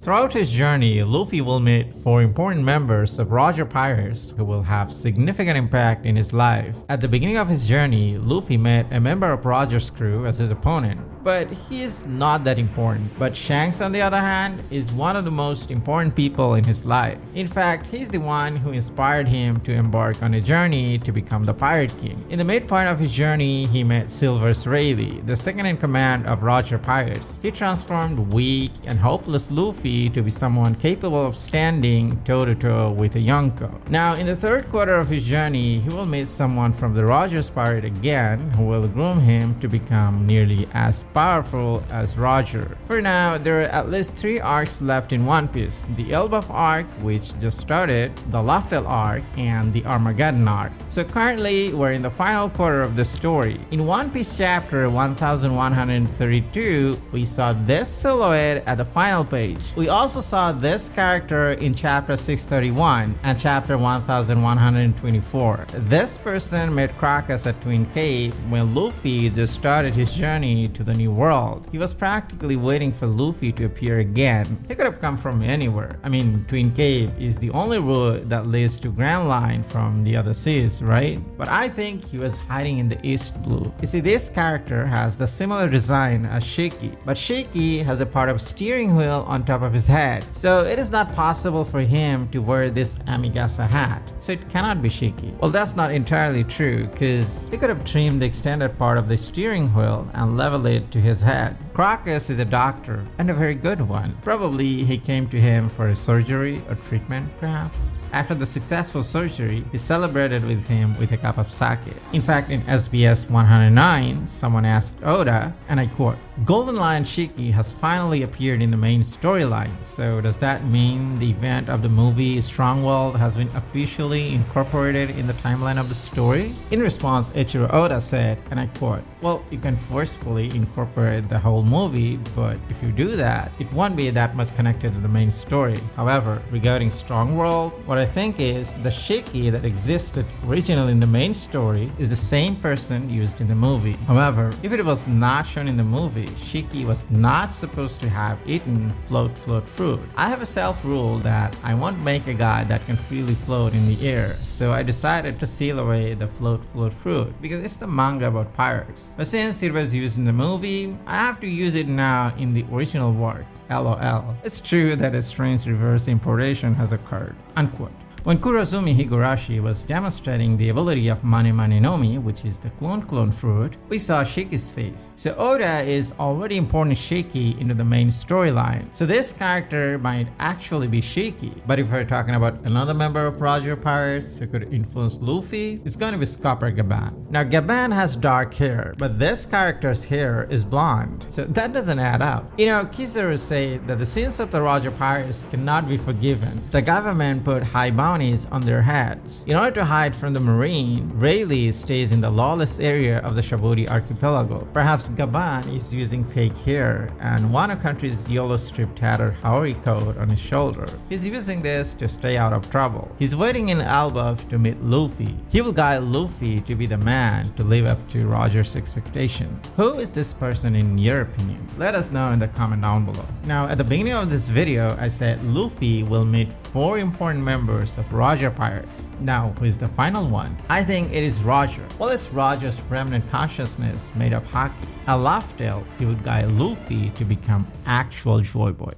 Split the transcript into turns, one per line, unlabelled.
Throughout his journey, Luffy will meet 4 important members of Roger Pirates who will have significant impact in his life. At the beginning of his journey, Luffy met a member of Roger's crew as his opponent, but he is not that important. But Shanks, on the other hand, is one of the most important people in his life. In fact, he's the one who inspired him to embark on a journey to become the Pirate King. In the midpoint of his journey, he met Silvers Rayleigh, the second in command of Roger Pirates. He transformed weak and hopeless Luffy to be someone capable of standing toe-to-toe with a Yonko. Now, in the third quarter of his journey, he will meet someone from the Roger's Pirate again who will groom him to become nearly as powerful as Roger. For now, there are at least 3 arcs left in One Piece: the Elbaf arc, which just started, the Laftel arc, and the Armageddon arc. So currently, we're in the final quarter of the story. In One Piece chapter 1132, we saw this silhouette at the final page. We also saw this character in chapter 631 and chapter 1124. This person met Crocus at Twin Cape when Luffy just started his journey to the New World. He was practically waiting for Luffy to appear again. He could have come from anywhere. I mean, Twin Cape is the only route that leads to Grand Line from the other seas, right? But I think he was hiding in the East Blue. You see, this character has the similar design as Shiki, but Shiki has a part of steering wheel on top of his head, so it is not possible for him to wear this Amigasa hat, so it cannot be Shiki. Well, that's not entirely true, because he could have trimmed the extended part of the steering wheel and leveled it to his head. Crocus is a doctor, and a very good one. Probably he came to him for a surgery or treatment, perhaps. After the successful surgery, he celebrated with him with a cup of sake. In fact, in SBS 109, someone asked Oda, and I quote, "Golden Lion Shiki has finally appeared in the main storyline, so does that mean the event of the movie Strong World has been officially incorporated in the timeline of the story?" In response, Eiichiro Oda said, and I quote, "Well, you can forcefully incorporate the whole movie, but if you do that, it won't be that much connected to the main story. However, regarding Strong World, what I think is the Shiki that existed originally in the main story is the same person used in the movie. However, if it was not shown in the movie, Shiki was not supposed to have eaten float fruit. I have a self-rule that I won't make a guy that can freely float in the air, so I decided to seal away the float fruit because it's the manga about pirates. But since it was used in the movie, I have to use it now in the original work. LOL. It's true that a strange reverse importation has occurred." Unquote. When Kurozumi Higurashi was demonstrating the ability of Mane Mane no Mi, which is the clone fruit, we saw Shiki's face. So Oda is already importing Shiki into the main storyline. So this character might actually be Shiki. But if we're talking about another member of Roger Pirates who could influence Luffy, it's going to be Scopper Gaban. Now Gaban has dark hair, but this character's hair is blonde. So that doesn't add up. You know, Kizaru said that the sins of the Roger Pirates cannot be forgiven. The government put high boundaries on their heads. In order to hide from the Marine, Rayleigh stays in the lawless area of the Shabudi archipelago. Perhaps Gaban is using fake hair and Wano Country's yellow strip tattered Haori coat on his shoulder. He's using this to stay out of trouble. He's waiting in Elbaf to meet Luffy. He will guide Luffy to be the man to live up to Roger's expectation. Who is this person in your opinion? Let us know in the comment down below. Now, at the beginning of this video, I said Luffy will meet 4 important members of Roger Pirates. Now, who is the final one? I think it is Roger. Well, it's Roger's remnant consciousness made of haki. At Laftel, he would guide Luffy to become actual Joy Boy.